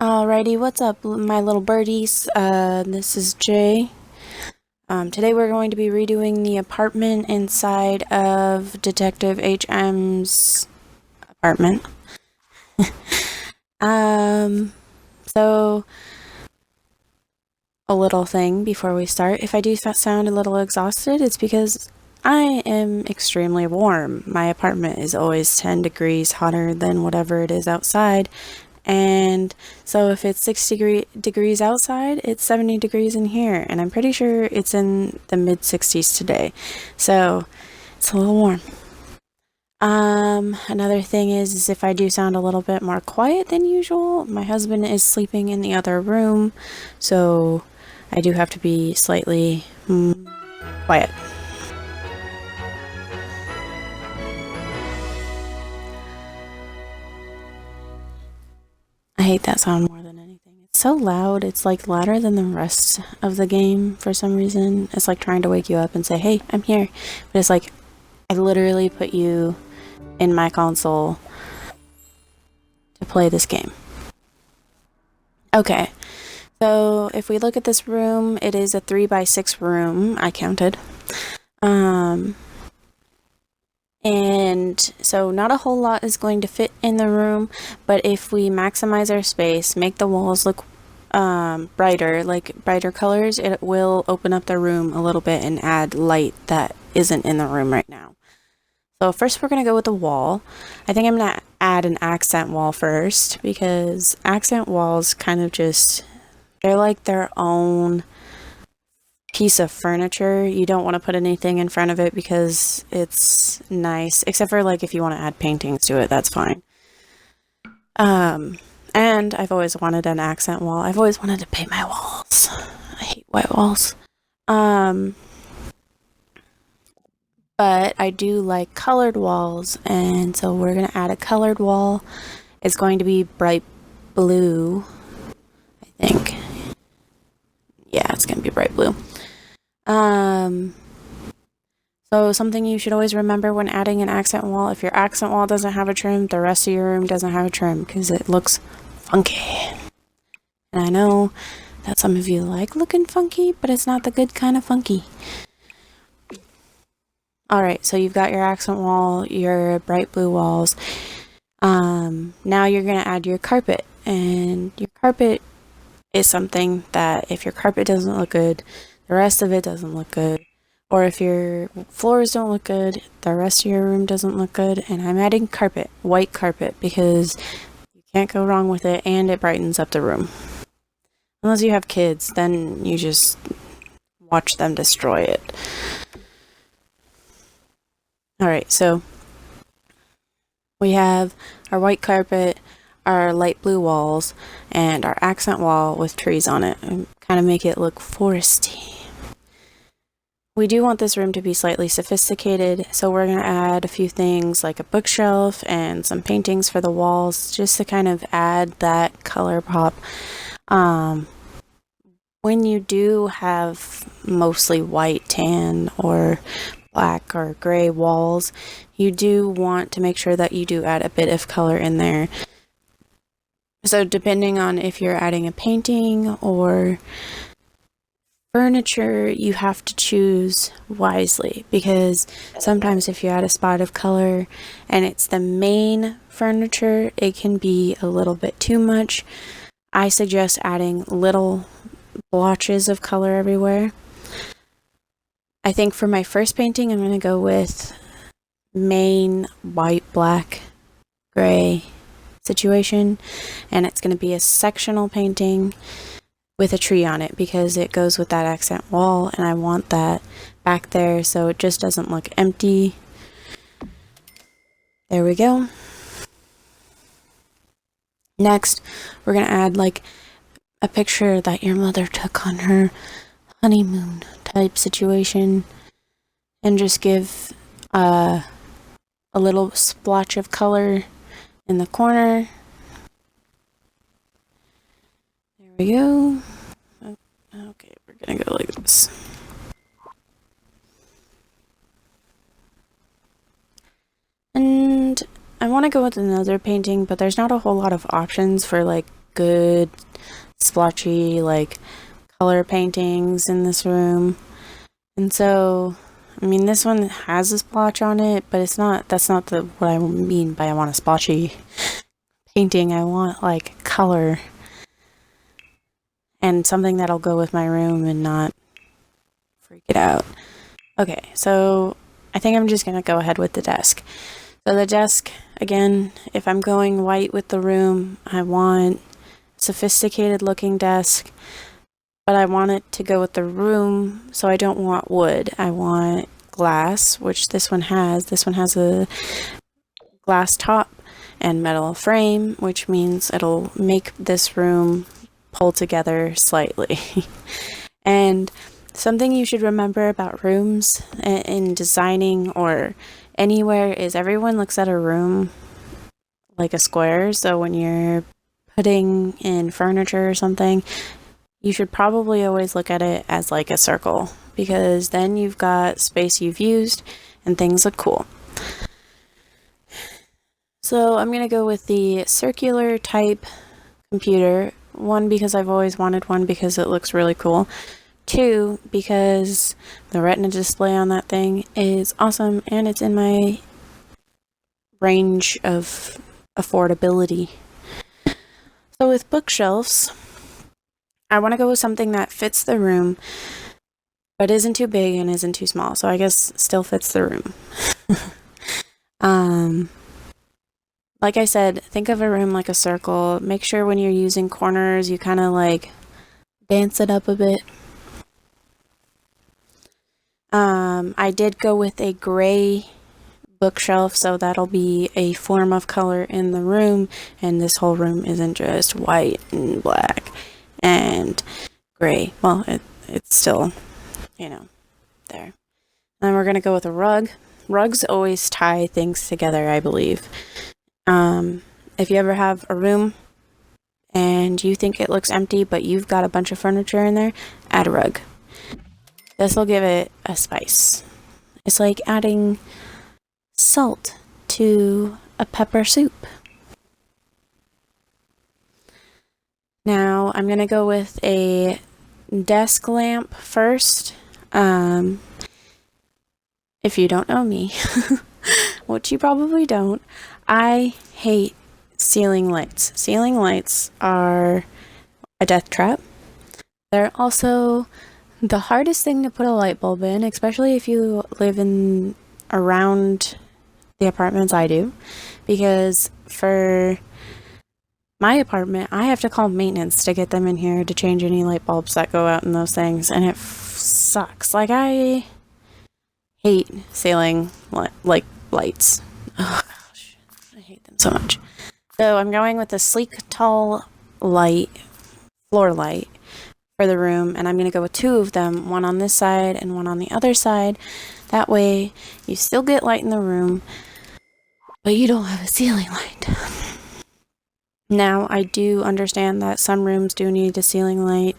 Alrighty, what's up, my little birdies? This is Jay. Today we're going to be redoing the apartment inside of Detective HM's apartment. So a little thing before we start. If I do sound a little exhausted, it's because I am extremely warm. My apartment is always 10 degrees hotter than whatever it is outside. And so if it's 60 degrees outside, it's 70 degrees in here. And I'm pretty sure it's in the mid 60s today. So it's a little warm. Another thing is if I do sound a little bit more quiet than usual, my husband is sleeping in the other room. So I do have to be slightly quiet. I hate that sound more than anything. It's so loud. It's like louder than the rest of the game for some reason. It's like trying to wake you up and say, hey, I'm here. But it's like, I literally put you in my console to play this game. Okay, so if we look at this room, it is a 3x6 room. I counted. And so not a whole lot is going to fit in the room, but if we maximize our space, make the walls look brighter, like brighter colors, it will open up the room a little bit and add light that isn't in the room right now. So first we're going to go with the wall. I think I'm going to add an accent wall first, because accent walls kind of just, they're like their own piece of furniture. You don't want to put anything in front of it because it's nice, except for like if you want to add paintings to it, that's fine. And I've always wanted an accent wall. I've always wanted to paint my walls. I hate white walls. But I do like colored walls, and so we're gonna add a colored wall. It's going to be bright blue, I think. Yeah, it's gonna be bright blue. So something you should always remember when adding an accent wall, if your accent wall doesn't have a trim, the rest of your room doesn't have a trim, because it looks funky. And I know that some of you like looking funky, but it's not the good kind of funky. Alright, so you've got your accent wall, your bright blue walls. Now you're going to add your carpet. And your carpet is something that if your carpet doesn't look good, the rest of it doesn't look good. Or if your floors don't look good, the rest of your room doesn't look good. And I'm adding carpet, white carpet, because you can't go wrong with it, and it brightens up the room. Unless you have kids, then you just watch them destroy it. Alright, so we have our white carpet, our light blue walls, and our accent wall with trees on it, and kind of make it look foresty. We do want this room to be slightly sophisticated, so we're going to add a few things like a bookshelf and some paintings for the walls, just to kind of add that color pop. When you do have mostly white, tan, or black or gray walls, you do want to make sure that you do add a bit of color in there. So depending on if you're adding a painting or furniture, you have to choose wisely, because sometimes if you add a spot of color and it's the main furniture, it can be a little bit too much. I suggest adding little blotches of color everywhere. I think for my first painting, I'm going to go with main white, black, gray situation, and it's going to be a sectional painting with a tree on it, because it goes with that accent wall, and I want that back there so it just doesn't look empty. There we go. Next, we're going to add like a picture that your mother took on her honeymoon type situation, and just give a little splotch of color in the corner. There we go. Okay, we're gonna go like this. And I want to go with another painting, but there's not a whole lot of options for like good splotchy like color paintings in this room. And so, I mean, this one has a splotch on it, but that's not what I mean by I want a splotchy painting. I want like color and something that'll go with my room and not freak it out. Okay, so I think I'm just gonna go ahead with the desk. So the desk, again, if I'm going white with the room, I want a sophisticated looking desk, but I want it to go with the room, so I don't want wood. I want glass, which this one has. This one has a glass top and metal frame, which means it'll make this room pull together slightly. And something you should remember about rooms in designing or anywhere is everyone looks at a room like a square. So when you're putting in furniture or something, you should probably always look at it as like a circle, because then you've got space you've used and things look cool. So I'm going to go with the circular type computer. One, because I've always wanted one because it looks really cool. Two, because the retina display on that thing is awesome and it's in my range of affordability. So with bookshelves, I want to go with something that fits the room but isn't too big and isn't too small. So I guess still fits the room. Like I said, think of a room like a circle. Make sure when you're using corners, you kind of like dance it up a bit. I did go with a gray bookshelf, so that'll be a form of color in the room, and this whole room isn't just white and black and gray. Well, it's still, there. And we're going to go with a rug. Rugs always tie things together, I believe. If you ever have a room and you think it looks empty, but you've got a bunch of furniture in there, add a rug. This will give it a spice. It's like adding salt to a pepper soup. Now I'm going to go with a desk lamp first. If you don't know me, which you probably don't, I hate ceiling lights. Ceiling lights are a death trap. They're also the hardest thing to put a light bulb in, especially if you live in around the apartments I do, because for my apartment, I have to call maintenance to get them in here to change any light bulbs that go out in those things, and it sucks. Like, I hate ceiling lights. Oh gosh, I hate them so much. So I'm going with a sleek, tall light, floor light for the room, and I'm going to go with two of them, one on this side and one on the other side. That way you still get light in the room, but you don't have a ceiling light. Now, I do understand that some rooms do need a ceiling light,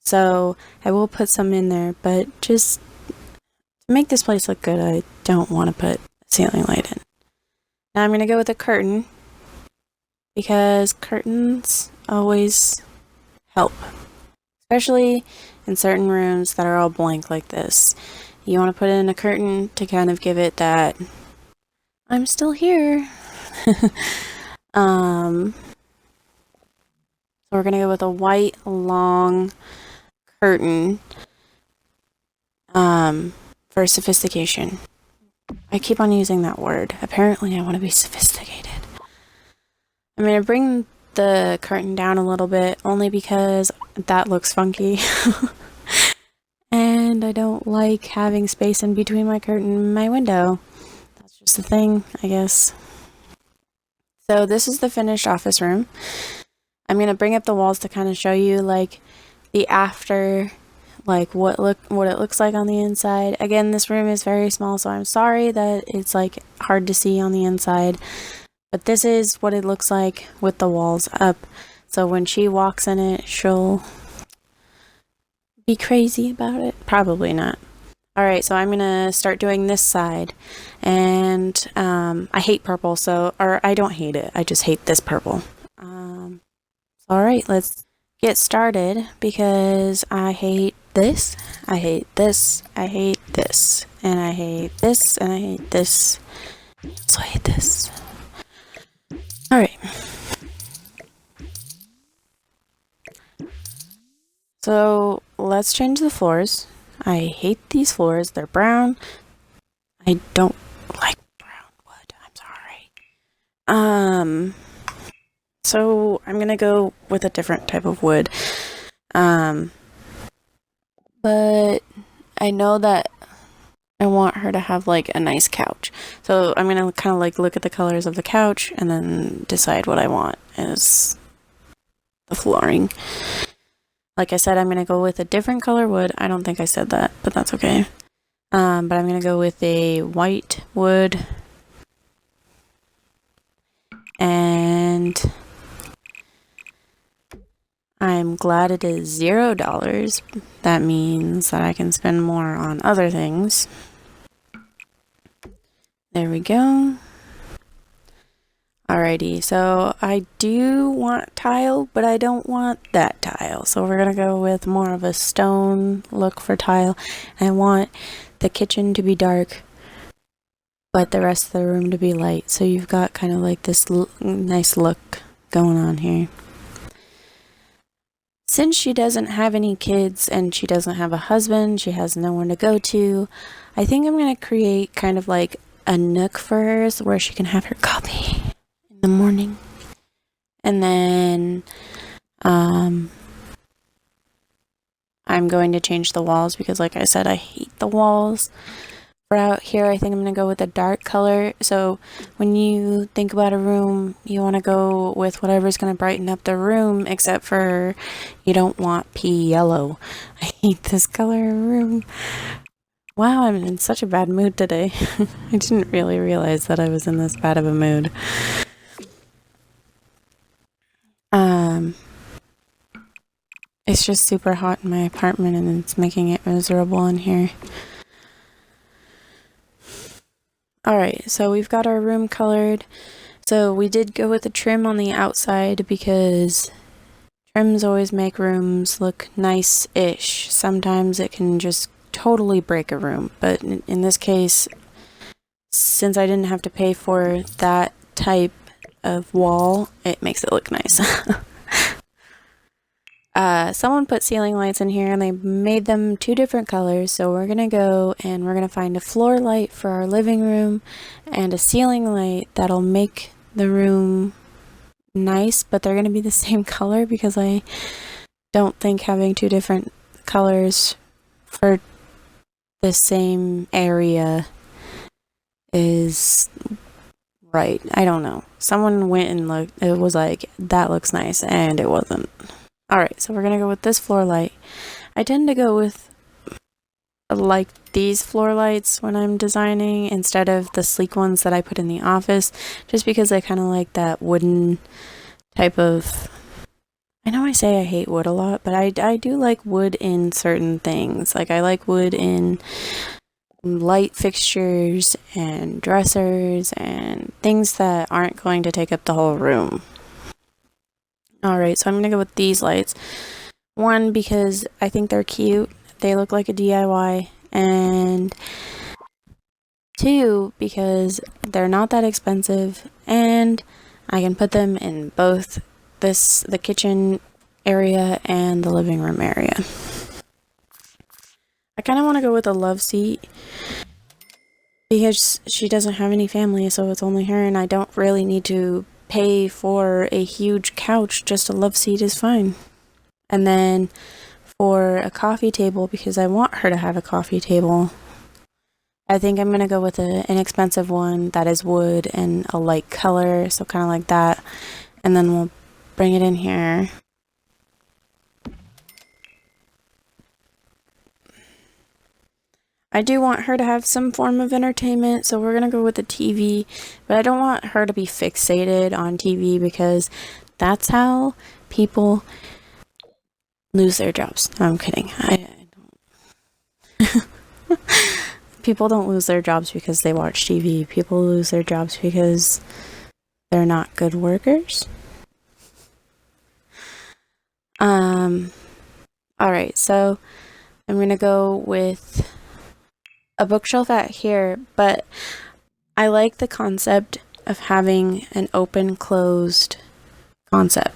so I will put some in there, but just to make this place look good, I don't want to put a ceiling light in. Now I'm going to go with a curtain, because curtains always help, especially in certain rooms that are all blank like this. You want to put in a curtain to kind of give it that I'm still here. So we're going to go with a white long curtain for sophistication. I keep on using that word. Apparently I want to be sophisticated. I'm going to bring the curtain down a little bit, only because that looks funky. And I don't like having space in between my curtain and my window. That's just a thing, I guess. So this is the finished office room. I'm going to bring up the walls to kind of show you like the after, like what it looks like on the inside. Again, this room is very small, so I'm sorry that it's like hard to see on the inside. But this is what it looks like with the walls up. So when she walks in it, she'll be crazy about it. Probably not. Alright, so I'm gonna start doing this side. And I hate purple, or I don't hate it. I just hate this purple. Alright, let's get started because I hate this, I hate this, I hate this, and I hate this, and I hate this. So I hate this. Alright. So let's change the floors. I hate these floors. They're brown. I don't like brown wood. I'm sorry. So I'm gonna go with a different type of wood. But I know that I want her to have like a nice couch. So I'm gonna kind of like look at the colors of the couch and then decide what I want as the flooring. Like I said, I'm gonna go with a different color wood. I don't think I said that, but that's okay. But I'm gonna go with a white wood. And I'm glad it is $0. That means that I can spend more on other things. There we go. Alrighty, so I do want tile, but I don't want that tile. So we're gonna go with more of a stone look for tile. I want the kitchen to be dark, but the rest of the room to be light. So you've got kind of like this nice look going on here. Since she doesn't have any kids and she doesn't have a husband, she has no one to go to, I think I'm going to create kind of like a nook for her where she can have her coffee in the morning. And then I'm going to change the walls because like I said, I hate the walls. For out here, I think I'm going to go with a dark color. So when you think about a room, you want to go with whatever's going to brighten up the room, except for you don't want pea yellow. I hate this color of room. Wow, I'm in such a bad mood today. I didn't really realize that I was in this bad of a mood. It's just super hot in my apartment and it's making it miserable in here. Alright, so we've got our room colored. So we did go with the trim on the outside because trims always make rooms look nice-ish. Sometimes it can just totally break a room, but in this case, since I didn't have to pay for that type of wall, it makes it look nice. Someone put ceiling lights in here and they made them 2 different colors, so we're gonna go and we're gonna find a floor light for our living room and a ceiling light that'll make the room nice, but they're gonna be the same color because I don't think having 2 different colors for the same area is right. I don't know. Someone went and looked, it was like, that looks nice, and it wasn't. Alright, so we're gonna go with this floor light. I tend to go with like these floor lights when I'm designing instead of the sleek ones that I put in the office, just because I kind of like that wooden type of... I know I say I hate wood a lot, but I do like wood in certain things. Like I like wood in light fixtures and dressers and things that aren't going to take up the whole room. Alright, so I'm going to go with these lights. 1, because I think they're cute. They look like a DIY. And 2, because they're not that expensive. And I can put them in both the kitchen area and the living room area. I kind of want to go with a love seat because she doesn't have any family, so it's only her, and I don't really need to pay for a huge couch. Just a love seat is fine. And then for a coffee table, because I want her to have a coffee table, I think I'm gonna go with an inexpensive one that is wood and a light color, so kind of like that. And then we'll bring it in here. I do want her to have some form of entertainment, so we're gonna go with the TV, but I don't want her to be fixated on TV because that's how people lose their jobs. No, I'm kidding. I don't. People don't lose their jobs because they watch TV. People lose their jobs because they're not good workers. Alright, so I'm gonna go with a bookshelf out here, but I like the concept of having an open closed concept.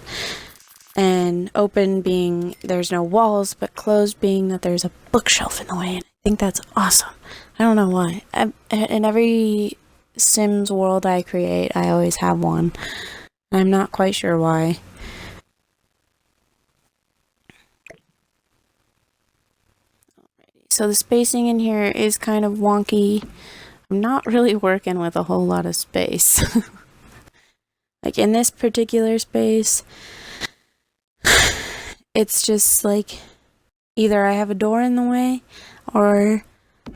And open being there's no walls, but closed being that there's a bookshelf in the way. And I think that's awesome. I don't know why. In every Sims world I create, I always have one. I'm not quite sure why. So the spacing in here is kind of wonky. I'm not really working with a whole lot of space. Like in this particular space, it's just like either I have a door in the way or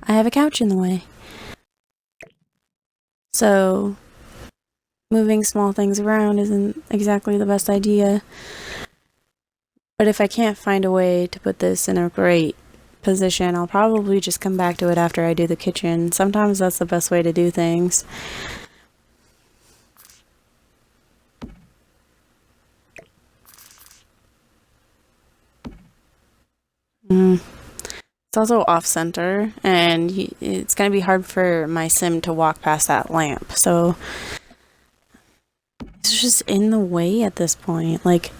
I have a couch in the way. So moving small things around isn't exactly the best idea. But if I can't find a way to put this in a great position, I'll probably just come back to it after I do the kitchen. Sometimes that's the best way to do things. It's also off-center, and it's going to be hard for my sim to walk past that lamp, so it's just in the way at this point. Like,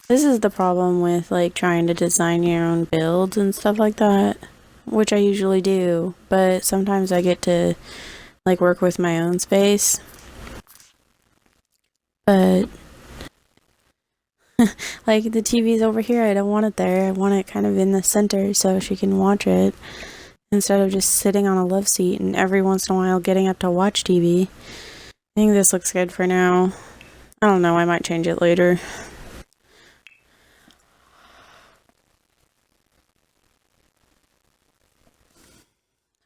this is the problem with, like, trying to design your own builds and stuff like that, which I usually do, but sometimes I get to, like, work with my own space. But like the TV's over here, I don't want it there. I want it kind of in the center so she can watch it instead of just sitting on a love seat and every once in a while getting up to watch TV. I think this looks good for now. I don't know, I might change it later.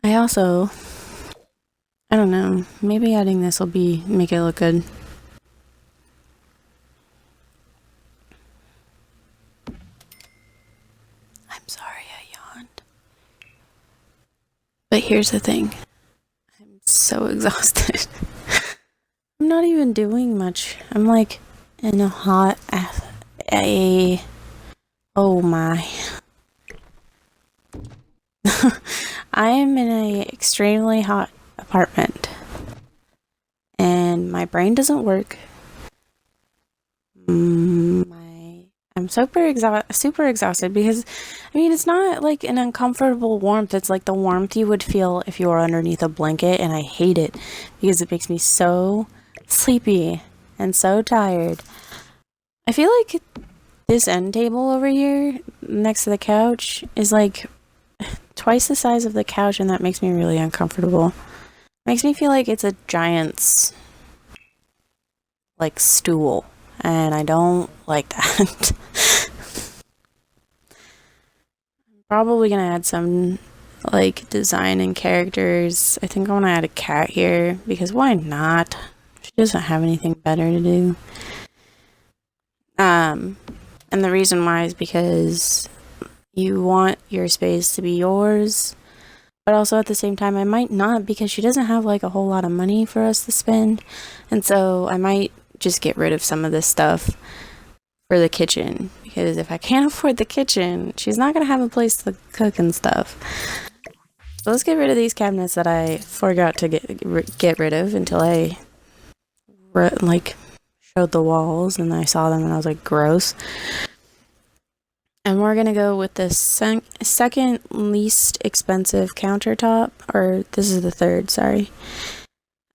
I don't know, maybe adding this will make it look good. I'm sorry I yawned. But here's the thing. I'm so exhausted. I'm not even doing much. I'm like in a hot oh my. I am in a extremely hot apartment and my brain doesn't work. I'm super exhausted because, I mean, it's not like an uncomfortable warmth. It's like the warmth you would feel if you were underneath a blanket, and I hate it because it makes me so sleepy and so tired. I feel like this end table over here next to the couch is like twice the size of the couch, and that makes me really uncomfortable. Makes me feel like it's a giant's like stool, and I don't like that. I'm probably gonna add some like design and characters. I think I want to add a cat here because why not? She doesn't have anything better to do. And the reason why is because you want your space to be yours, but also at the same time I might not because she doesn't have like a whole lot of money for us to spend, and so I might just get rid of some of this stuff for the kitchen because if I can't afford the kitchen, she's not gonna have a place to cook and stuff. So let's get rid of these cabinets that I forgot to get rid of until I like showed the walls and I saw them and I was like, gross. And we're gonna go with the second least expensive countertop, or this is the third, sorry.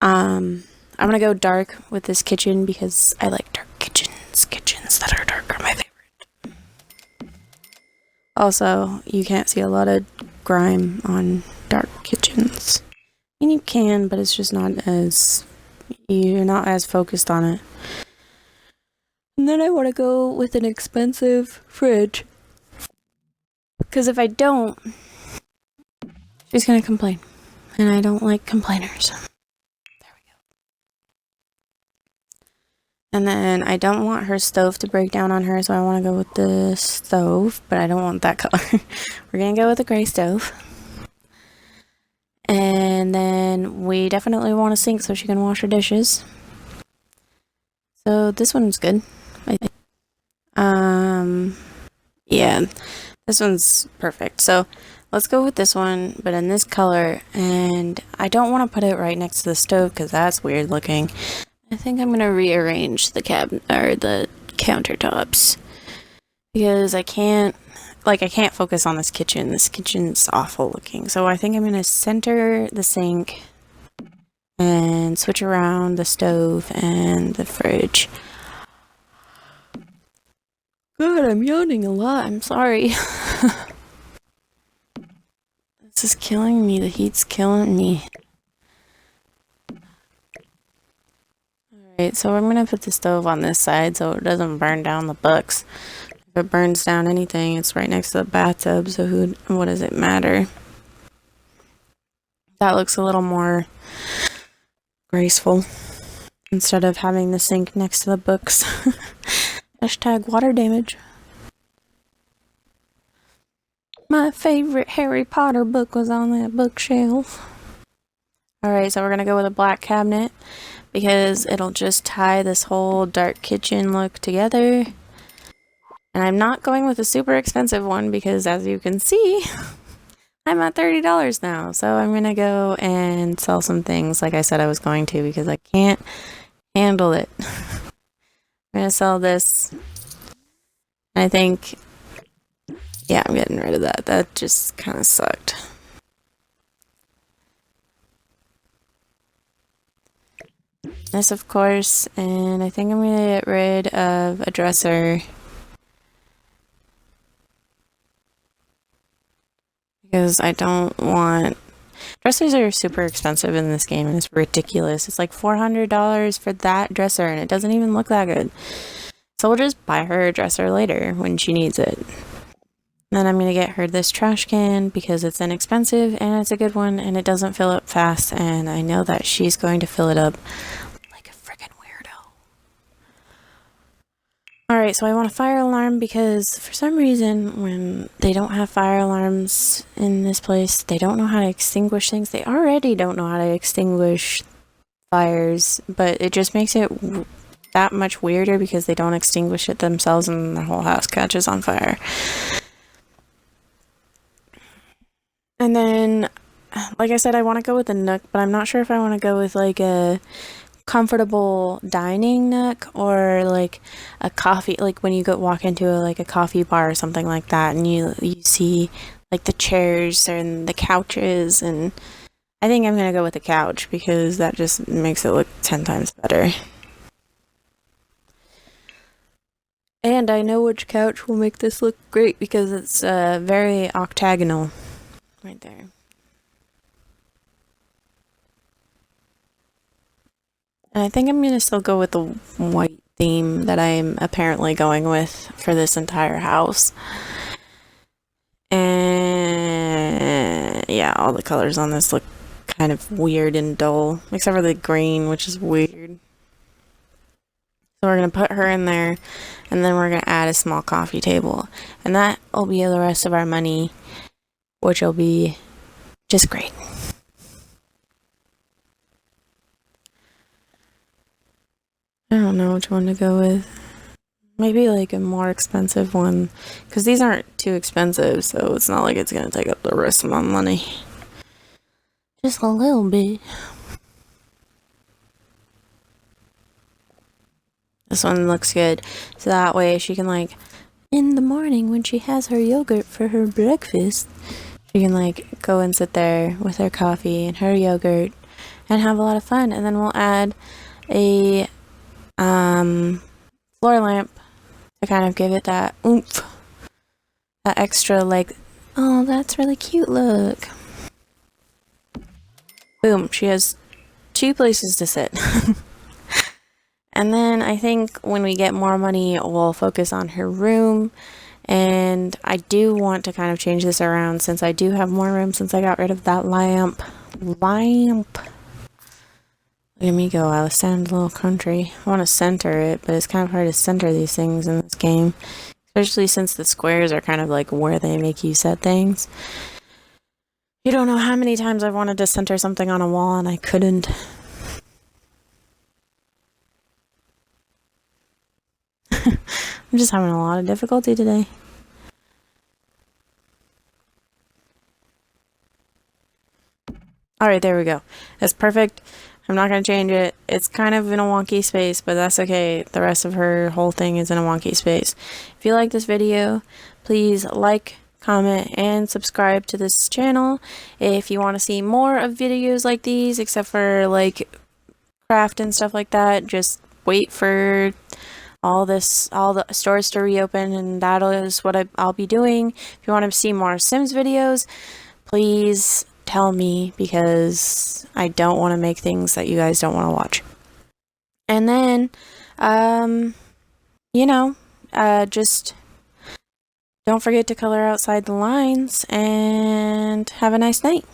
I'm gonna go dark with this kitchen because I like dark kitchens. Kitchens that are dark are my favorite. Also, you can't see a lot of grime on dark kitchens. I mean, you can, but it's just not as, you're not as focused on it. And then I want to go with an expensive fridge. Because if I don't, she's gonna complain. And I don't like complainers. There we go. And then I don't want her stove to break down on her, so I want to go with the stove, but I don't want that color. We're gonna go with the gray stove. And then we definitely want a sink so she can wash her dishes. So this one's good. I Yeah, this one's perfect. So let's go with this one, but in this color. And I don't want to put it right next to the stove because that's weird looking. I think I'm gonna rearrange the cabinet or the countertops because I can't focus on this kitchen. This kitchen's awful looking. So I think I'm gonna center the sink and switch around the stove and the fridge. God, I'm yawning a lot. I'm sorry. This is killing me. The heat's killing me. Alright, so I'm gonna put the stove on this side so it doesn't burn down the books. If it burns down anything, it's right next to the bathtub, so what does it matter? That looks a little more graceful instead of having the sink next to the books. Hashtag water damage. My favorite Harry Potter book was on that bookshelf. Alright, so we're gonna go with a black cabinet because it'll just tie this whole dark kitchen look together. And I'm not going with a super expensive one because, as you can see, I'm at $30 now. So I'm gonna go and sell some things like I said I was going to because I can't handle it. I'm gonna sell this. I think, yeah, I'm getting rid of that. That just kind of sucked. This, of course, and I think I'm gonna get rid of a dresser because I don't want... Dressers are super expensive in this game and it's ridiculous. It's like $400 for that dresser and it doesn't even look that good. So we'll just buy her a dresser later when she needs it. Then I'm gonna get her this trash can because it's inexpensive and it's a good one and it doesn't fill up fast, and I know that she's going to fill it up like a freaking weirdo. Alright, so I want a fire alarm because for some reason when they don't have fire alarms in this place, they don't know how to extinguish things. They already don't know how to extinguish fires, but it just makes it that much weirder because they don't extinguish it themselves and the whole house catches on fire. And then, like I said, I want to go with a nook, but I'm not sure if I want to go with like a comfortable dining nook or like a coffee, like when you walk into a coffee bar or something like that, and you see like the chairs and the couches, and I think I'm gonna go with the couch because that just makes it look 10 times better. And I know which couch will make this look great because it's very octagonal. Right there. And I think I'm going to still go with the white theme that I'm apparently going with for this entire house. And yeah, all the colors on this look kind of weird and dull, except for the green, which is weird. So we're going to put her in there, and then we're going to add a small coffee table. And that will be the rest of our money, which will be just great. I don't know which one to go with. Maybe like a more expensive one, because these aren't too expensive, so it's not like it's going to take up the rest of my money. Just a little bit. This one looks good, so that way she can, like, in the morning when she has her yogurt for her breakfast, she can like go and sit there with her coffee and her yogurt and have a lot of fun. And then we'll add a floor lamp to kind of give it that oomph, that extra like, oh, that's really cute, look. Boom, she has 2 places to sit. And then I think when we get more money, we'll focus on her room. And I do want to kind of change this around since I do have more room since I got rid of that lamp. Look at me go, I sound a little country. I want to center it, but it's kind of hard to center these things in this game. Especially since the squares are kind of like where they make you set things. You don't know how many times I've wanted to center something on a wall and I couldn't. I'm just having a lot of difficulty today. Alright, there we go. That's perfect. I'm not going to change it. It's kind of in a wonky space, but that's okay. The rest of her whole thing is in a wonky space. If you like this video, please like, comment, and subscribe to this channel. If you want to see more of videos like these, except for like craft and stuff like that, just wait for all the stores to reopen, and that is what I'll be doing. If you want to see more Sims videos, please tell me, because I don't want to make things that you guys don't want to watch. And then, just don't forget to color outside the lines, and have a nice night.